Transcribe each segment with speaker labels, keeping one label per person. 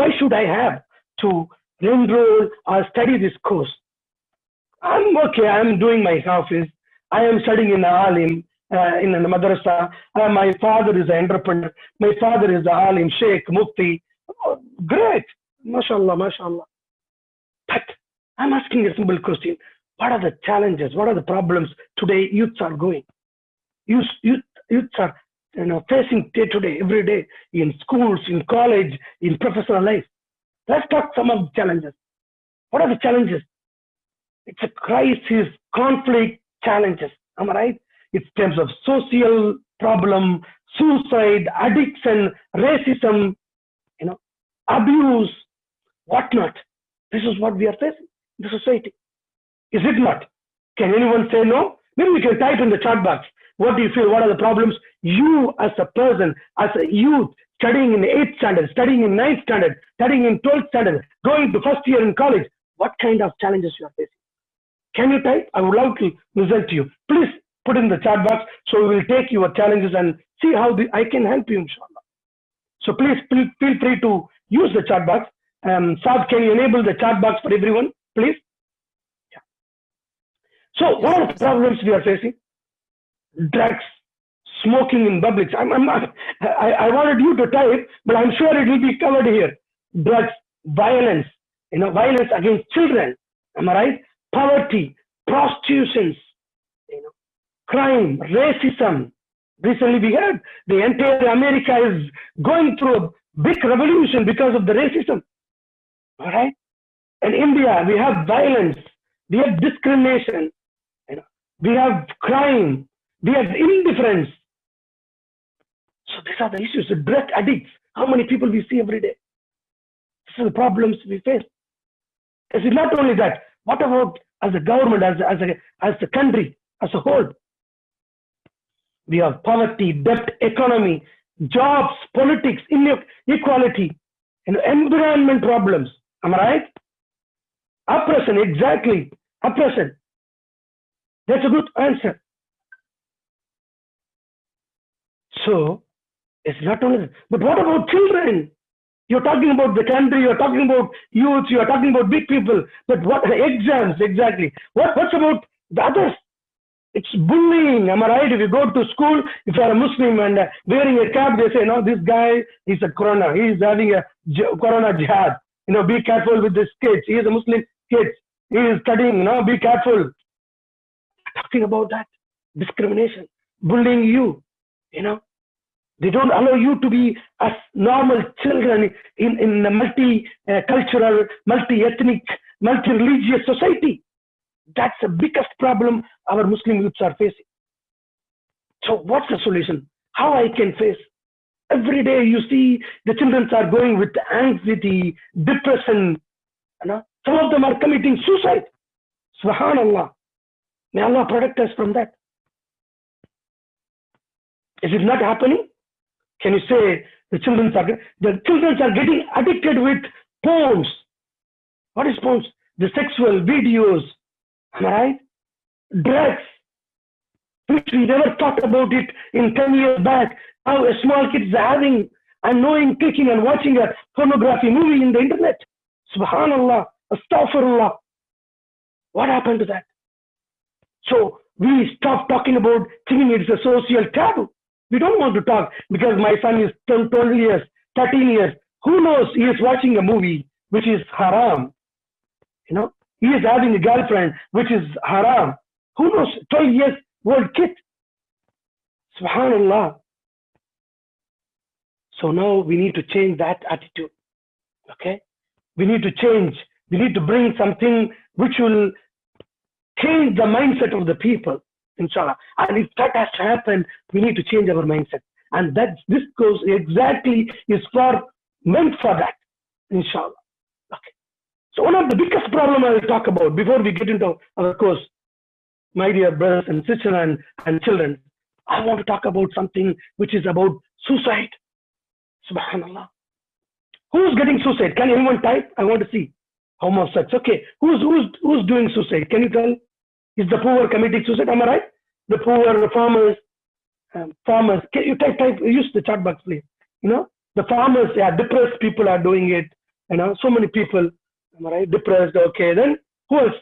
Speaker 1: Why should I have to enroll or study this course? I'm okay. I'm doing my office. I am studying in Alim, in the madrasa. My father is an entrepreneur. My father is the Alim, Sheikh, Mufti. Oh, great. MashaAllah, MashaAllah. But I'm asking a simple question. What are the challenges? What are the problems today youths are going? Youths are facing day to day, every day, in schools, in college, in professional life. Let's talk some of the challenges. What are the challenges? It's a crisis, conflict, challenges. Am I right? It's terms of social problem, suicide, addiction, racism, abuse, whatnot. This is what we are facing in the society. Is it not? Can anyone say no? Maybe we can type in the chat box. What do you feel? What are the problems? You as a person, as a youth, studying in 8th standard, studying in 9th standard, studying in 12th standard, going to first year in college, what kind of challenges you are facing? Can you type? I would love to listen to you. Please put in the chat box so we will take your challenges and see how I can help you, inshallah. So please feel free to use the chat box. Saad, can you enable the chat box for everyone, please? Yeah. So what are the problems we are facing? Drugs, smoking in public. I wanted you to type, but I'm sure it will be covered here. Drugs, violence, violence against children. Am I right? Poverty, prostitutions, crime, racism. Recently we heard the entire America is going through a big revolution because of the racism. All right? In India, we have violence, we have discrimination, we have crime, we have indifference. So these are the issues. The drug addicts, how many people we see every day? These are the problems we face. Is it not only that? What about as a government, as a country, as a whole? We have poverty, debt, economy, jobs, politics, inequality, environment problems. Am I right? Oppression, exactly. Oppression. That's a good answer. So, it's not only that. But what about children? You're talking about the country, you're talking about youth, you're talking about big people. But what exams, exactly. What's about the others? It's bullying. Am I right? If you go to school, if you're a Muslim and wearing a cap, they say, no, this guy is a corona. He is having a corona jihad. Be careful with this kid. He is a Muslim kid. He is studying. Be careful. Talking about that. Discrimination. Bullying you. They don't allow you to be as normal children in a multi-cultural, multi-ethnic, multi-religious society. That's the biggest problem our Muslim youths are facing. So what's the solution? How I can face? Every day you see the children are going with anxiety, depression. Some of them are committing suicide. Subhanallah. May Allah protect us from that. Is it not happening? Can you say the children are getting addicted with porns? What is porns? The sexual videos. Am I right? Drugs, which we never thought about it in 10 years back. How a small kid is having and knowing, clicking and watching a pornography movie in the internet. Subhanallah, astaghfirullah. What happened to that? So we stopped talking about thinking it's a social taboo. We don't want to talk because my son is 12 years, 13 years. Who knows? He is watching a movie which is haram. He is having a girlfriend which is haram. Who knows? 12 years old kid. Subhanallah. So now we need to change that attitude. Okay? We need to change. We need to bring something which will change the mindset of the people, inshallah. And if that has to happen, we need to change our mindset. And this goes exactly is meant for that, inshallah. Okay. So one of the biggest problem I will talk about before we get into our course, my dear brothers and sisters and children, I want to talk about something which is about suicide. Subhanallah. Who's getting suicide? Can anyone type? I want to see. Homosexuals. Okay. Who's doing suicide? Can you tell? Is the poor committing suicide? Am I right? The poor, farmers. Farmers. Can you type? Use the chat box, please. The farmers, depressed people are doing it. So many people, am I right, depressed. Okay, then who else?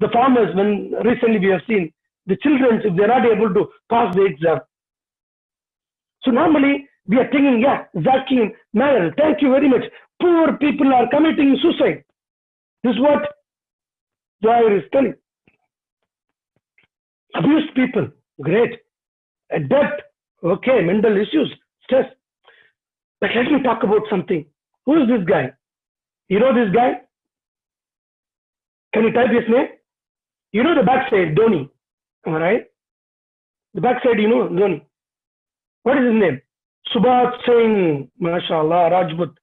Speaker 1: The farmers, when recently we have seen the children, if they're not able to pass the exam. So normally we are thinking, yeah, Zakim, Mayal, thank you very much. Poor people are committing suicide. This is what Zahir is telling. Abused people, great. Debt, okay, mental issues, stress. But let me talk about something. Who is this guy? You know this guy? Can you type his name? You know the backside, Dhoni. Am I right? The backside, Dhoni. What is his name? Subhat Singh, mashallah, Rajput,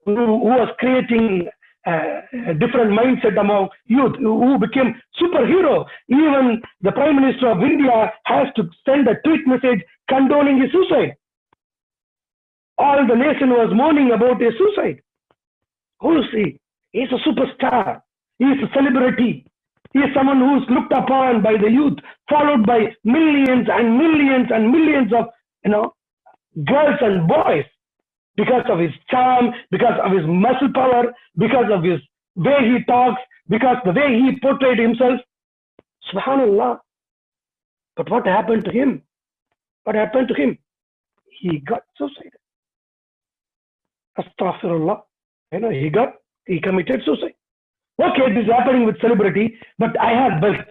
Speaker 1: who was creating a different mindset among youth, who became superhero. Even the Prime Minister of India has to send a tweet message condoning his suicide. All the nation was mourning about his suicide. Who is he? He's a superstar. He is a celebrity. He is someone who is looked upon by the youth, followed by millions and millions and millions of girls and boys, because of his charm, because of his muscle power, because of his way he talks, because the way he portrayed himself. Subhanallah. But what happened to him? What happened to him? He got suicide. Astaghfirullah. He committed suicide. Okay, this is happening with celebrity, but I have wealth.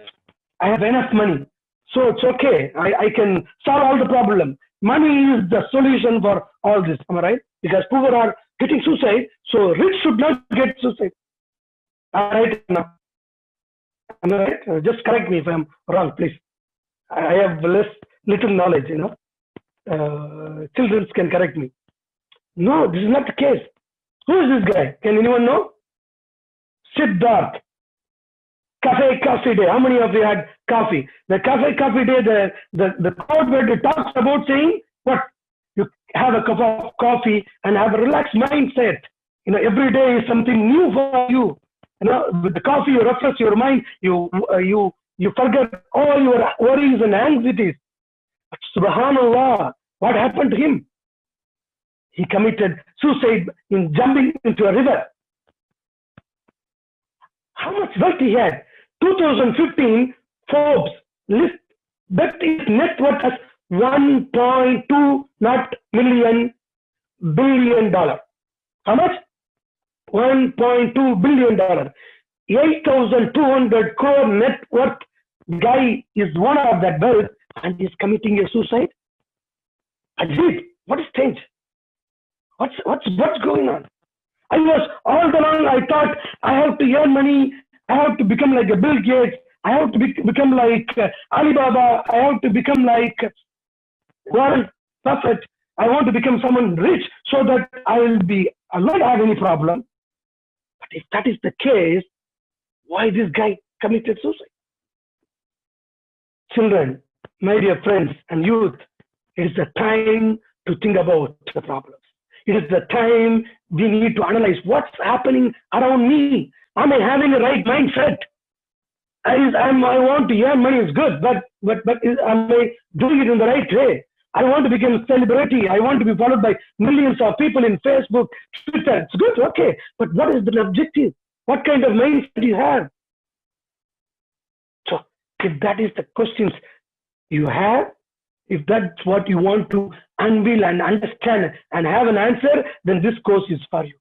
Speaker 1: I have enough money. So it's okay. I can solve all the problem. Money is the solution for all this. Am I right? Because poor are getting suicide, so rich should not get suicide. Am I right now? Am I right? Just correct me if I'm wrong, please. I have little knowledge, Children can correct me. No, this is not the case. Who is this guy? Can anyone know? Siddharth. Cafe Coffee Day. How many of you had coffee? The Cafe Coffee Day, the quote where it talks about saying, what? You have a cup of coffee and have a relaxed mindset. Every day is something new for you. With the coffee, you refresh your mind. You forget all your worries and anxieties. But subhanallah, what happened to him? He committed suicide in jumping into a river. How much wealth he had? 2015, Forbes bet his net worth as $1.2 billion. How much? $1.2 billion. 8,200 crore net worth guy is one of that wealth and is committing a suicide. Ajib, what is strange? What's going on? I was all along, I thought I have to earn money, I have to become like a Bill Gates, I have to become like Alibaba, I have to become like Warren Buffett, I want to become someone rich so that I won't have any problem. But if that is the case, why this guy committed suicide? Children, my dear friends and youth, it is the time to think about the problems. It is the time we need to analyze what's happening around me. Am I having the right mindset? I want to earn money is good, but am I doing it in the right way? I want to become a celebrity. I want to be followed by millions of people in Facebook, Twitter. It's good, okay. But what is the objective? What kind of mindset do you have? So if that is the questions you have, if that's what you want to unveil and understand and have an answer, then this course is for you.